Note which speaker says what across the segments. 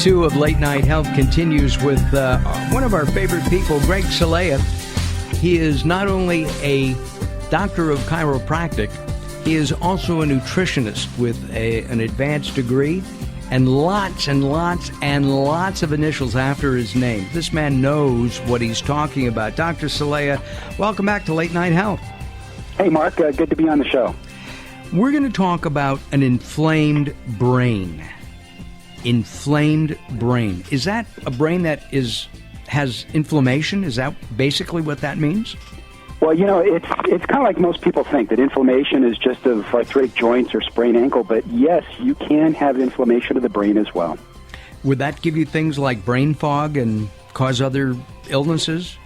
Speaker 1: 2 of Late Night Health continues with one of our favorite people, Greg Celaya. He is not only a doctor of chiropractic, he is also a nutritionist with an advanced degree and lots of initials after his name. This man knows what he's talking about. Dr. Celaya, welcome back to Late Night Health.
Speaker 2: Hey, Mark. Good to be on the show.
Speaker 1: We're going to talk about an inflamed brain. Inflamed brain. Is that a brain that has inflammation? Is that basically what that means?
Speaker 2: Well, it's kind of like most people think, that inflammation is just of arthritic joints or sprained ankle, but yes, you can have inflammation of the brain as well.
Speaker 1: Would that give you things like brain fog and cause other illnesses?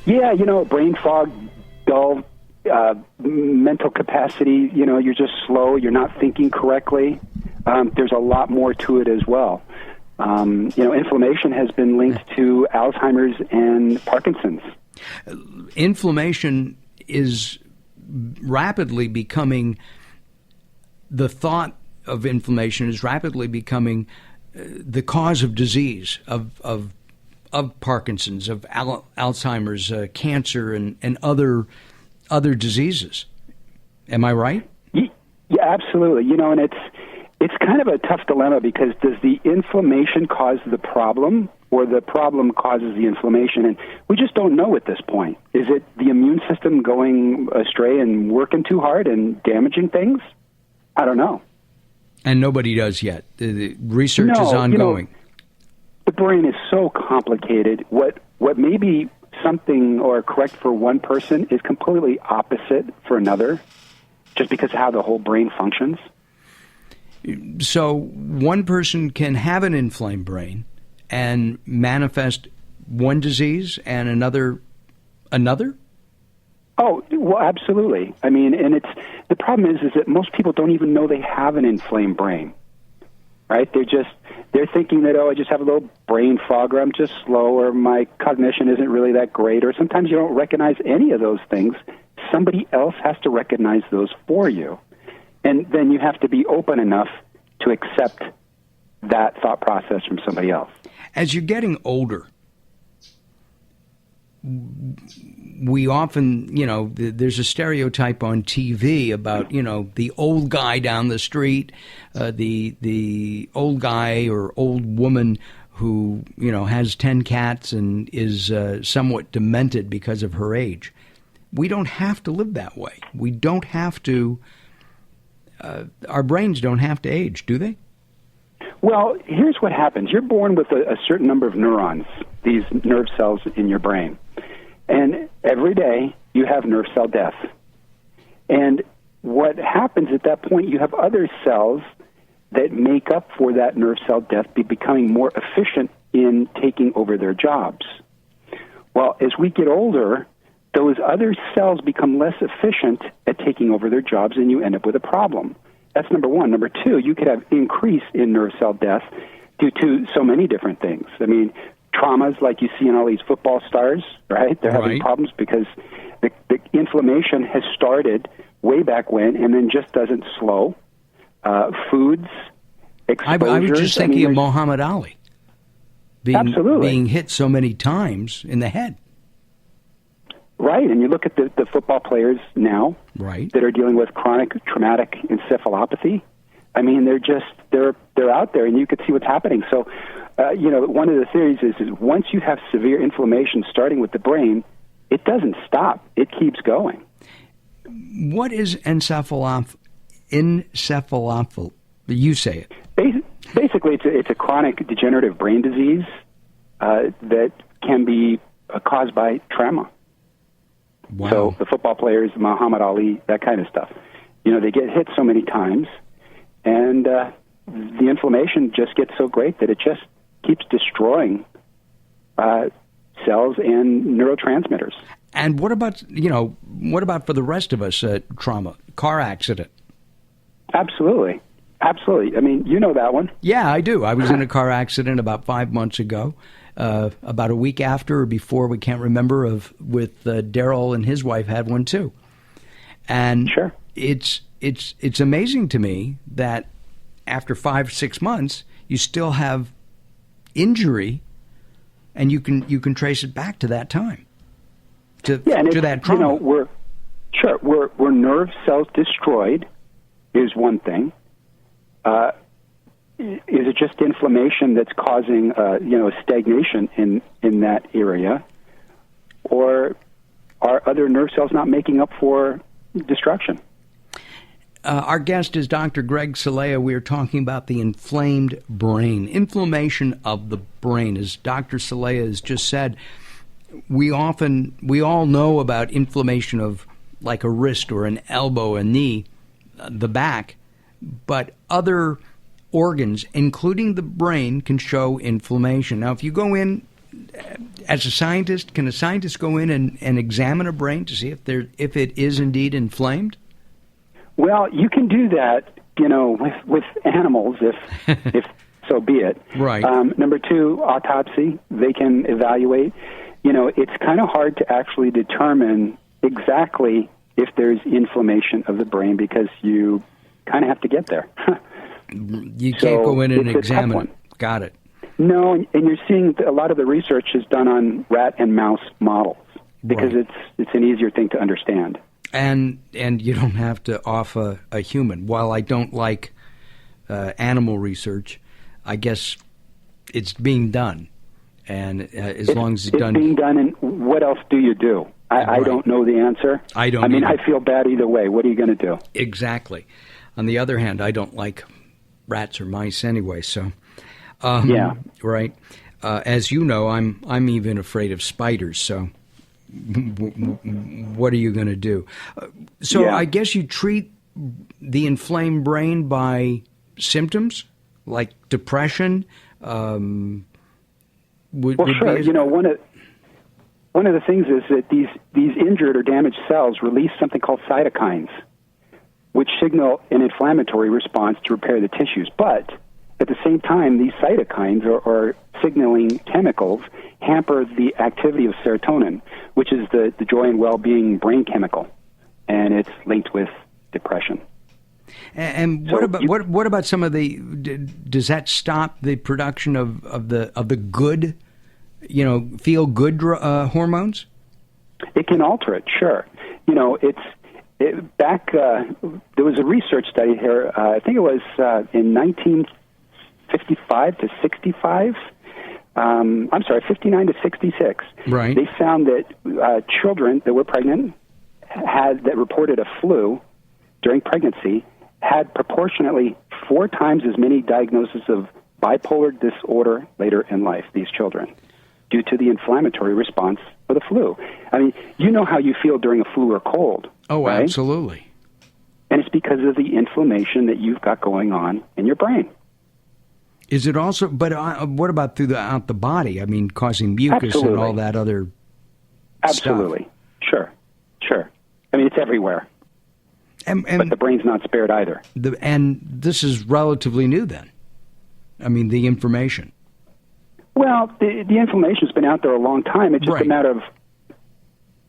Speaker 2: Yeah, brain fog, dull, mental capacity, you're just slow, you're not thinking correctly. There's a lot more to it as well. Inflammation has been linked to Alzheimer's and Parkinson's.
Speaker 1: Inflammation is rapidly becoming, the thought of inflammation is rapidly becoming the cause of disease, of Parkinson's, of Alzheimer's, cancer, and other diseases. Am I right?
Speaker 2: Yeah, absolutely. And it's kind of a tough dilemma, because does the inflammation cause the problem, or the problem causes the inflammation? And we just don't know at this point. Is it the immune system going astray and working too hard and damaging things? I don't know. And
Speaker 1: nobody does yet. The research is ongoing.
Speaker 2: The brain is so complicated. What may be something or correct for one person is completely opposite for another, just because of how the whole brain functions.
Speaker 1: So one person can have an inflamed brain and manifest one disease and another?
Speaker 2: Oh, well, absolutely. I mean, and the problem is that most people don't even know they have an inflamed brain, right? They're thinking that, I just have a little brain fog, or I'm just slow, or my cognition isn't really that great, or sometimes you don't recognize any of those things. Somebody else has to recognize those for you. And then you have to be open enough to accept that thought process from somebody else.
Speaker 1: As you're getting older, we often, there's a stereotype on TV about, the old guy down the street, the old guy or old woman who, has 10 cats and is somewhat demented because of her age. We don't have to live that way. We don't have to, our brains don't have to age, do they?
Speaker 2: Well, here's what happens. You're born with a certain number of neurons, these nerve cells in your brain. And every day you have nerve cell death. And what happens at that point, you have other cells that make up for that nerve cell death becoming more efficient in taking over their jobs. Well, as we get older, those other cells become less efficient at taking over their jobs, and you end up with a problem. That's number one. Number two, you could have increase in nerve cell death due to so many different things. I mean, traumas like you see in all these football stars, right? They're having problems because the inflammation has started way back when and then just doesn't slow. Foods, exposures.
Speaker 1: I was just thinking of Muhammad Ali being hit so many times in the head.
Speaker 2: Right, and you look at the football players now that are dealing with chronic traumatic encephalopathy. I mean, they're out there, and you could see what's happening. So, one of the theories is once you have severe inflammation starting with the brain, it doesn't stop. It keeps going.
Speaker 1: What is encephalopathy? You say
Speaker 2: it. Basically, it's a chronic degenerative brain disease that can be caused by trauma.
Speaker 1: Wow.
Speaker 2: So the football players, Muhammad Ali, that kind of stuff. They get hit so many times, and the inflammation just gets so great that it just keeps destroying cells and neurotransmitters.
Speaker 1: And what about for the rest of us, trauma, car accident?
Speaker 2: Absolutely. I mean, you know that one.
Speaker 1: Yeah, I do. I was in a car accident about 5 months ago. About a week after or before, we can't remember, with Daryl and his wife had one too. And
Speaker 2: sure.
Speaker 1: It's amazing to me that after 5-6 months, you still have injury, and you can trace it back to that time, to that trauma.
Speaker 2: Were nerve cells destroyed is one thing. Is it just inflammation that's causing stagnation in that area, or are other nerve cells not making up for destruction?
Speaker 1: Our guest is Dr. Greg Celaya. We are talking about the inflamed brain, inflammation of the brain. As Dr. Celaya has just said, we all know about inflammation of like a wrist or an elbow, a knee, the back, but other organs, including the brain, can show inflammation. Now, if you go in as a scientist, can a scientist go in and examine a brain to see if it is indeed inflamed?
Speaker 2: Well, you can do that, with animals, if so be it.
Speaker 1: Right.
Speaker 2: Number two, autopsy. They can evaluate. It's kind of hard to actually determine exactly if there's inflammation of the brain because you kind of have to get there.
Speaker 1: You can't go in and examine it. Got it.
Speaker 2: No, and you're seeing a lot of the research is done on rat and mouse models because it's an easier thing to understand. And
Speaker 1: you don't have to offer a human. While I don't like animal research, I guess it's being done. And as long as it's done...
Speaker 2: It's being done, and what else do you do? I don't know the answer.
Speaker 1: I mean,
Speaker 2: I feel bad either way. What are you going to do?
Speaker 1: Exactly. On the other hand, I don't like rats or mice anyway, so...
Speaker 2: yeah.
Speaker 1: Right. As you know, I'm even afraid of spiders, so... What are you going to do? I guess you treat the inflamed brain by symptoms like depression.
Speaker 2: Sure. One of the things is that these injured or damaged cells release something called cytokines, which signal an inflammatory response to repair the tissues. But at the same time, these cytokines or signaling chemicals hamper the activity of serotonin, which is the joy and well-being brain chemical, and it's linked with depression.
Speaker 1: And what about some of the? Does that stop the production of the good, feel good hormones?
Speaker 2: It can alter it, sure. There was a research study here. I think it was in 1955 to 65. 59 to 66.
Speaker 1: Right.
Speaker 2: They found that children that were pregnant that reported a flu during pregnancy had proportionately 4 times as many diagnoses of bipolar disorder later in life, these children, due to the inflammatory response for the flu. I mean, you know how you feel during a flu or cold.
Speaker 1: Oh,
Speaker 2: right?
Speaker 1: Absolutely.
Speaker 2: And it's because of the inflammation that you've got going on in your brain.
Speaker 1: Is it also, but what about throughout the body? I mean, causing mucus
Speaker 2: Absolutely.
Speaker 1: And all that other
Speaker 2: Absolutely.
Speaker 1: stuff?
Speaker 2: Sure. I mean, it's everywhere. But the brain's not spared either.
Speaker 1: And this is relatively new then? I mean, the information.
Speaker 2: Well, the information's been out there a long time. It's just a matter of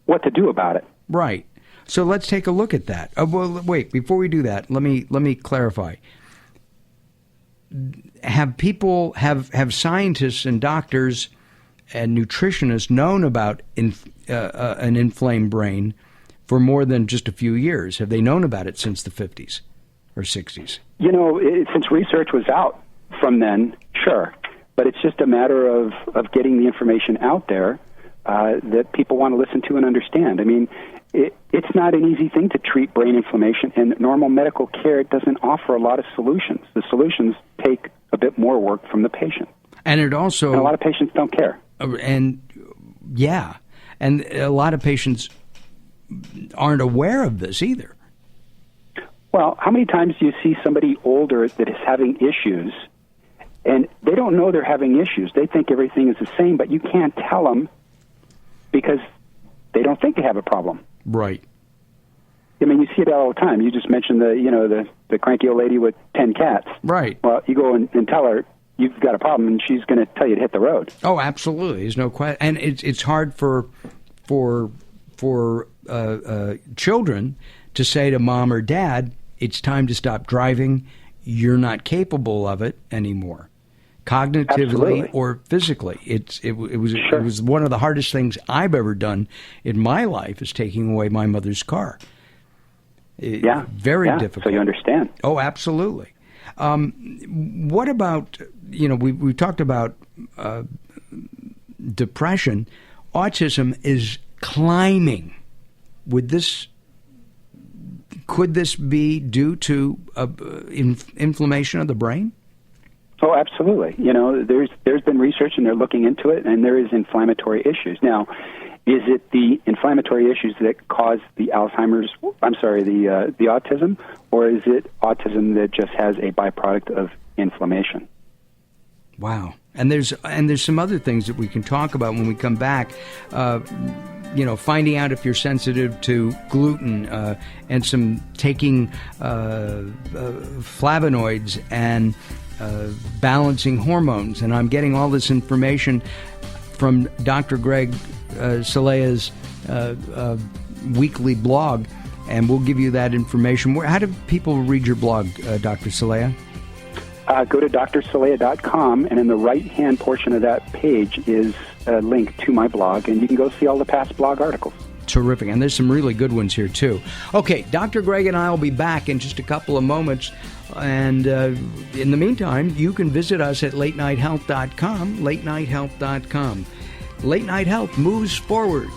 Speaker 2: what to do about it.
Speaker 1: Right. So let's take a look at that. Well, wait, before we do that, let me clarify. Have scientists and doctors and nutritionists known about an inflamed brain for more than just a few years? Have they known about it since the 50s or 60s?
Speaker 2: Since research was out from then, sure. But it's just a matter of getting the information out there that people want to listen to and understand. I mean, it's not an easy thing to treat brain inflammation, and normal medical care doesn't offer a lot of solutions. The solutions take a bit more work from the patient.
Speaker 1: And it also...
Speaker 2: And a lot of patients don't care.
Speaker 1: And a lot of patients aren't aware of this either.
Speaker 2: Well, how many times do you see somebody older that is having issues, and they don't know they're having issues? They think everything is the same, but you can't tell them because they don't think they have a problem.
Speaker 1: Right.
Speaker 2: I mean, you see it all the time. You just mentioned the cranky old lady with 10 cats.
Speaker 1: Right.
Speaker 2: Well, you go and tell her you've got a problem, and she's going to tell you to hit the road.
Speaker 1: Oh, absolutely. There's no question. And it's hard for children to say to mom or dad, it's time to stop driving. You're not capable of it anymore. cognitively
Speaker 2: Absolutely.
Speaker 1: or physically. It was
Speaker 2: Sure.
Speaker 1: it was one of the hardest things I've ever done in my life is taking away my mother's car.
Speaker 2: Yeah.
Speaker 1: Very
Speaker 2: yeah.
Speaker 1: difficult.
Speaker 2: So you understand.
Speaker 1: Oh, absolutely. What about, we talked about depression. Autism is climbing. Could this be due to inflammation of the brain?
Speaker 2: Oh, absolutely. There's been research, and they're looking into it, and there is inflammatory issues. Now, is it the inflammatory issues that cause the Alzheimer's? I'm sorry, the autism, or is it autism that just has a byproduct of inflammation?
Speaker 1: Wow. And there's some other things that we can talk about when we come back. Finding out if you're sensitive to gluten, and some taking flavonoids and balancing hormones. And I'm getting all this information from Dr. Greg Celaya's weekly blog, and we'll give you that information. How do people read your blog, Dr. Celaya?
Speaker 2: Go to drcelaya.com, and in the right-hand portion of that page is a link to my blog, and you can go see all the past blog articles.
Speaker 1: Terrific. And there's some really good ones here, too. Okay, Dr. Greg and I will be back in just a couple of moments. And in the meantime, you can visit us at latenighthealth.com, latenighthealth.com. Late Night Health moves forward.